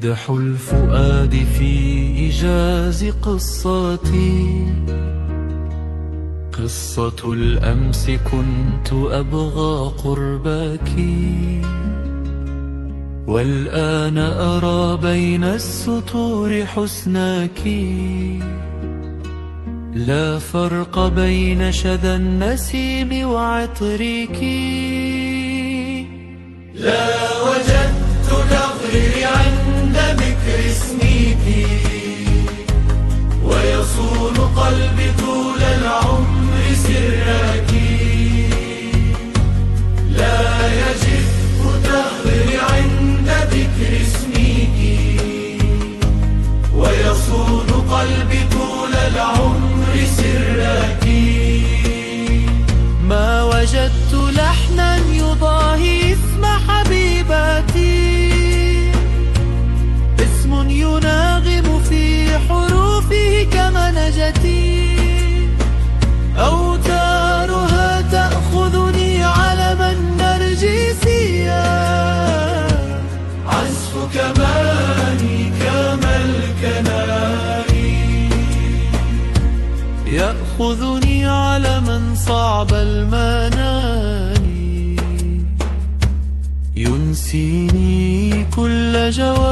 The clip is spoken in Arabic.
مدح الفؤاد في إيجاز قصتي، قصة الأمس كنت أبغى قربك، والآن أرى بين السطور حسنك. لا فرق بين شذا النسيم وعطرك. لا وجدت تغري عند ذكر اسمك، ويصون قلبي طول العمر سرك. لا يجد تغري عند ذكر اسمك، ويصون قلبي طول العمر سرك. ما وجدت لحنا يضاهي اسم حبيبتي، اسم يناغم في حروفه كمنجتي. أوتارها تأخذني علما نرجسيا، عزف كماني كما الكنائي، يأخذني علما صعب المناني، ينسيني كل جواب